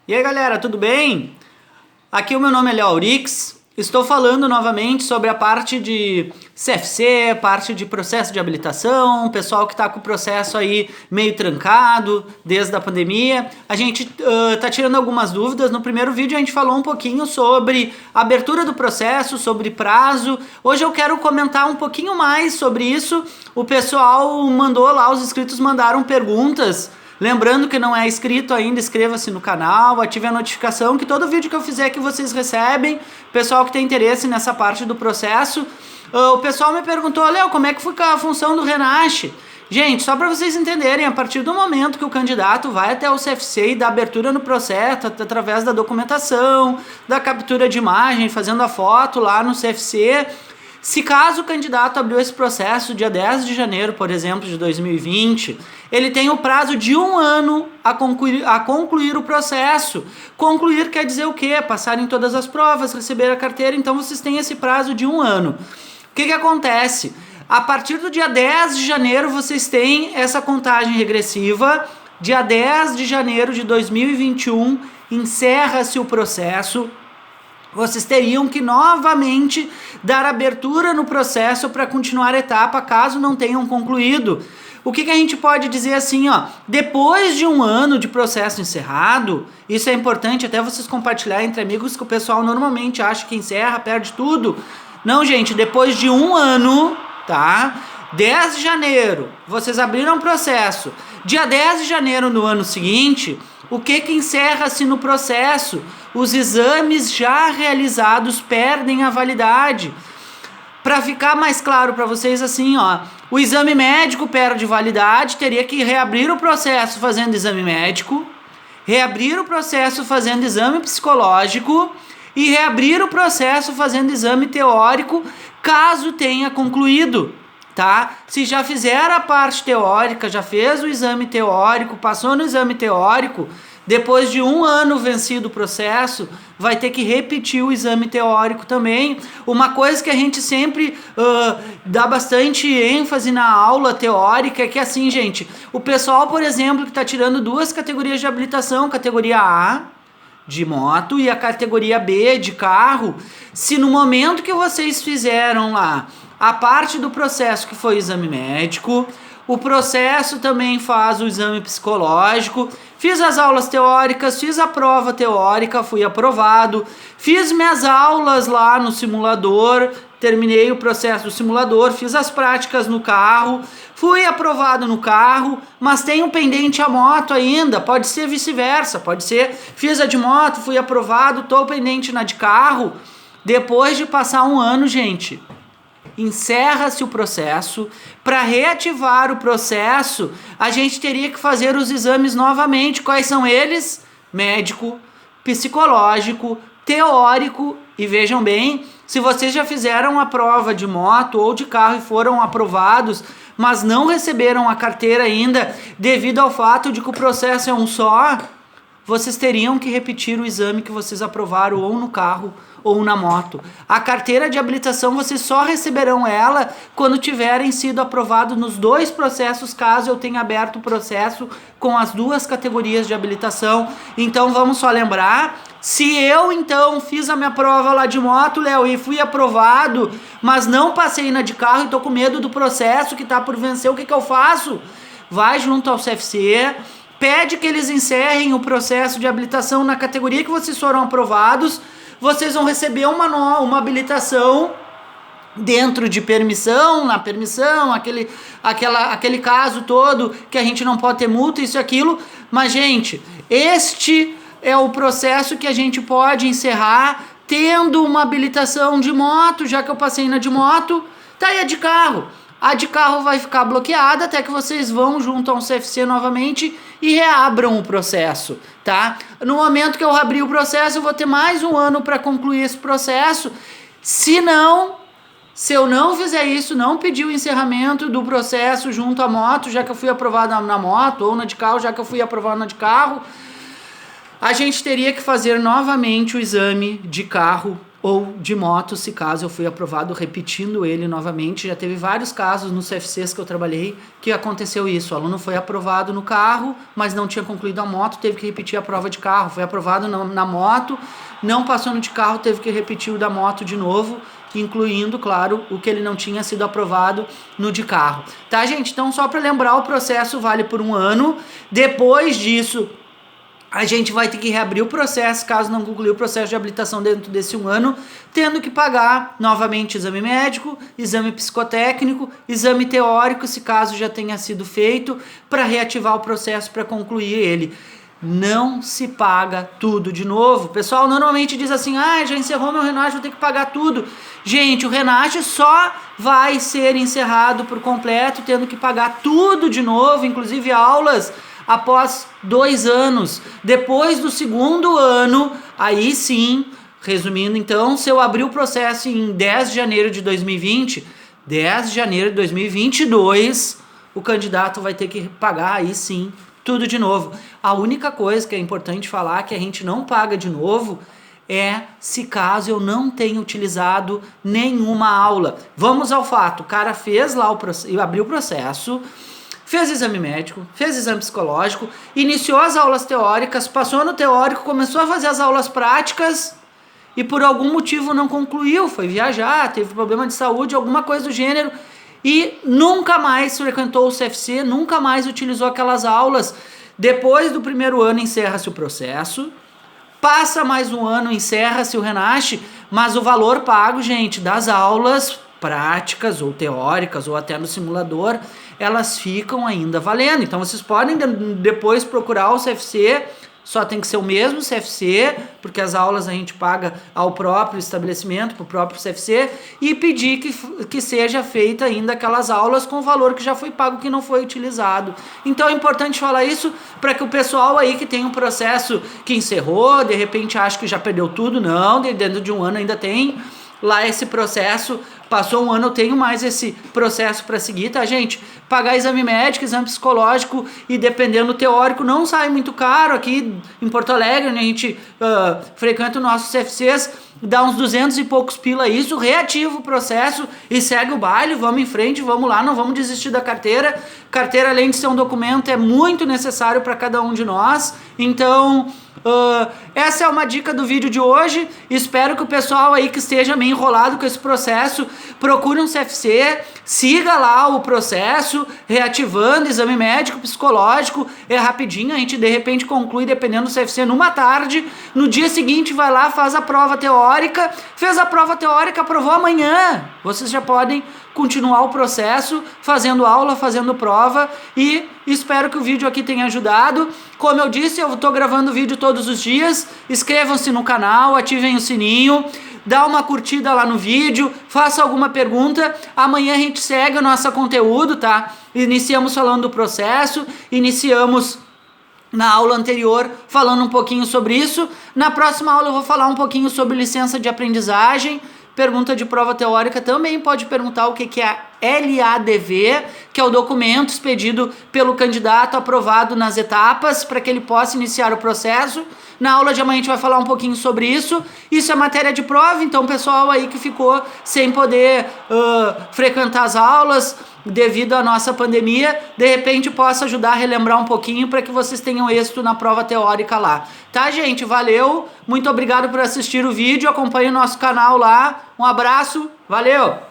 E aí galera, tudo bem? Aqui o meu nome é Léo Aurix, estou falando novamente sobre a parte de CFC, parte de processo de habilitação, pessoal que está com o processo aí meio trancado desde a pandemia. A gente tá tirando algumas dúvidas. No primeiro vídeo a gente falou um pouquinho sobre a abertura do processo, sobre prazo. Hoje eu quero comentar um pouquinho mais sobre isso. O pessoal mandou lá, os inscritos mandaram perguntas. Lembrando que não é inscrito ainda, inscreva-se no canal, ative a notificação que todo vídeo que eu fizer que vocês recebem. Pessoal que tem interesse nessa parte do processo. O pessoal me perguntou, Léo, como é que fica a função do Renasce? Gente, só para vocês entenderem, a partir do momento que o candidato vai até o CFC e dá abertura no processo, através da documentação, da captura de imagem, fazendo a foto lá no CFC... Se caso o candidato abriu esse processo dia 10 de janeiro, por exemplo, de 2020, ele tem o prazo de 1 ano a concluir o processo. Concluir quer dizer o quê? Passar em todas as provas, receber a carteira, então vocês têm esse prazo de 1 ano. O que acontece? A partir do dia 10 de janeiro vocês têm essa contagem regressiva. Dia 10 de janeiro de 2021 encerra-se o processo. Vocês teriam que novamente dar abertura no processo para continuar a etapa, caso não tenham concluído. O que a gente pode dizer assim, ó, depois de 1 ano de processo encerrado, isso é importante até vocês compartilhar entre amigos, que o pessoal normalmente acha que encerra, perde tudo. Não, gente, depois de 1 ano, tá? 10 de janeiro, vocês abriram o processo. Dia 10 de janeiro no ano seguinte, o que encerra-se no processo? Os exames já realizados perdem a validade. Para ficar mais claro para vocês assim, ó, o exame médico perde validade, teria que reabrir o processo fazendo exame médico, reabrir o processo fazendo exame psicológico e reabrir o processo fazendo exame teórico, caso tenha concluído. Tá? Se já fizer a parte teórica, já fez o exame teórico, passou no exame teórico, depois de 1 ano vencido o processo, vai ter que repetir o exame teórico também. Uma coisa que a gente sempre dá bastante ênfase na aula teórica é que assim, gente, o pessoal, por exemplo, que está tirando 2 categorias de habilitação, categoria A, de moto, e a categoria B, de carro, se no momento que vocês fizeram lá a parte do processo que foi o exame médico, o processo também faz o exame psicológico, fiz as aulas teóricas, fiz a prova teórica, fui aprovado, fiz minhas aulas lá no simulador, terminei o processo do simulador, fiz as práticas no carro, fui aprovado no carro, mas tenho pendente a moto ainda, pode ser vice-versa, pode ser, fiz a de moto, fui aprovado, tô pendente na de carro. Depois de passar 1 ano, gente, encerra-se o processo. Para reativar o processo, a gente teria que fazer os exames novamente. Quais são eles? Médico, psicológico, teórico. E vejam bem, se vocês já fizeram a prova de moto ou de carro e foram aprovados, mas não receberam a carteira ainda, devido ao fato de que o processo é um só, vocês teriam que repetir o exame que vocês aprovaram ou no carro ou na moto. A carteira de habilitação vocês só receberão ela quando tiverem sido aprovados nos 2 processos, caso eu tenha aberto o processo com as 2 categorias de habilitação. Então vamos só lembrar, se eu então fiz a minha prova lá de moto, Léo, e fui aprovado, mas não passei na de carro e tô com medo do processo que tá por vencer, o que eu faço? Vai junto ao CFC, pede que eles encerrem o processo de habilitação na categoria que vocês foram aprovados. Vocês vão receber uma habilitação dentro de permissão, na permissão, aquele caso todo que a gente não pode ter multa, isso e aquilo. Mas, gente, este é o processo que a gente pode encerrar tendo uma habilitação de moto, já que eu passei na de moto, tá aí a de carro. A de carro vai ficar bloqueada até que vocês vão junto ao CFC novamente e reabram o processo, tá? No momento que eu abrir o processo, eu vou ter mais 1 ano para concluir esse processo. Se eu não fizer isso, não pedir o encerramento do processo junto à moto, já que eu fui aprovado na moto, ou na de carro, já que eu fui aprovado na de carro, a gente teria que fazer novamente o exame de carro ou de moto, se caso eu fui aprovado, repetindo ele novamente. Já teve vários casos nos CFCs que eu trabalhei que aconteceu isso. O aluno foi aprovado no carro, mas não tinha concluído a moto, teve que repetir a prova de carro. Foi aprovado na moto, não passou no de carro, teve que repetir o da moto de novo, incluindo, claro, o que ele não tinha sido aprovado no de carro. Tá, gente? Então, só para lembrar, o processo vale por 1 ano. Depois disso, a gente vai ter que reabrir o processo, caso não concluir o processo de habilitação dentro desse 1 ano, tendo que pagar novamente exame médico, exame psicotécnico, exame teórico, se caso já tenha sido feito, para reativar o processo para concluir ele. Não se paga tudo de novo. O pessoal normalmente diz assim, já encerrou meu Renate, vou ter que pagar tudo. Gente, o Renate só vai ser encerrado por completo, tendo que pagar tudo de novo, inclusive aulas, após 2 anos. Depois do 2º ano, aí sim, resumindo então, se eu abrir o processo em 10 de janeiro de 2020, 10 de janeiro de 2022, o candidato vai ter que pagar aí sim tudo de novo. A única coisa que é importante falar que a gente não paga de novo é se caso eu não tenha utilizado nenhuma aula. Vamos ao fato, o cara fez lá abriu o processo, fez exame médico, fez exame psicológico, iniciou as aulas teóricas, passou no teórico, começou a fazer as aulas práticas e por algum motivo não concluiu, foi viajar, teve problema de saúde, alguma coisa do gênero, e nunca mais frequentou o CFC, nunca mais utilizou aquelas aulas. Depois do 1º ano encerra-se o processo, passa mais 1 ano, encerra-se o Renate, mas o valor pago, gente, das aulas práticas ou teóricas ou até no simulador, elas ficam ainda valendo. Então vocês podem depois procurar o CFC, só tem que ser o mesmo CFC, porque as aulas a gente paga ao próprio estabelecimento, para o próprio CFC, e pedir que seja feita ainda aquelas aulas com o valor que já foi pago, que não foi utilizado. Então é importante falar isso para que o pessoal aí que tem um processo que encerrou, de repente acha que já perdeu tudo, não, dentro de 1 ano ainda tem lá esse processo, passou 1 ano, eu tenho mais esse processo para seguir, tá, gente? Pagar exame médico, exame psicológico e dependendo do teórico, não sai muito caro. Aqui em Porto Alegre, né, a gente frequenta os nossos CFCs, dá uns 200 e poucos pila isso, reativa o processo e segue o baile, vamos em frente, vamos lá, não vamos desistir da carteira. Carteira, além de ser um documento, é muito necessário para cada um de nós, então essa é uma dica do vídeo de hoje. Espero que o pessoal aí que esteja meio enrolado com esse processo procure um CFC, siga lá o processo, reativando exame médico, psicológico, é rapidinho, a gente de repente conclui dependendo do CFC numa tarde, no dia seguinte vai lá, faz a prova teórica, fez a prova teórica, aprovou amanhã, vocês já podem continuar o processo, fazendo aula, fazendo prova, e espero que o vídeo aqui tenha ajudado. Como eu disse, eu estou gravando vídeo todos os dias, inscrevam-se no canal, ativem o sininho, dá uma curtida lá no vídeo, faça alguma pergunta, amanhã a gente segue o nosso conteúdo, tá? Iniciamos falando do processo, iniciamos na aula anterior falando um pouquinho sobre isso, na próxima aula eu vou falar um pouquinho sobre licença de aprendizagem. Pergunta de prova teórica também pode perguntar o que é a LADV, que é o documento expedido pelo candidato aprovado nas etapas para que ele possa iniciar o processo. Na aula de amanhã a gente vai falar um pouquinho sobre isso. Isso é matéria de prova, então o pessoal aí que ficou sem poder frequentar as aulas devido à nossa pandemia, de repente possa ajudar a relembrar um pouquinho para que vocês tenham êxito na prova teórica lá. Tá, gente? Valeu! Muito obrigado por assistir o vídeo, acompanhe o nosso canal lá. Um abraço, valeu!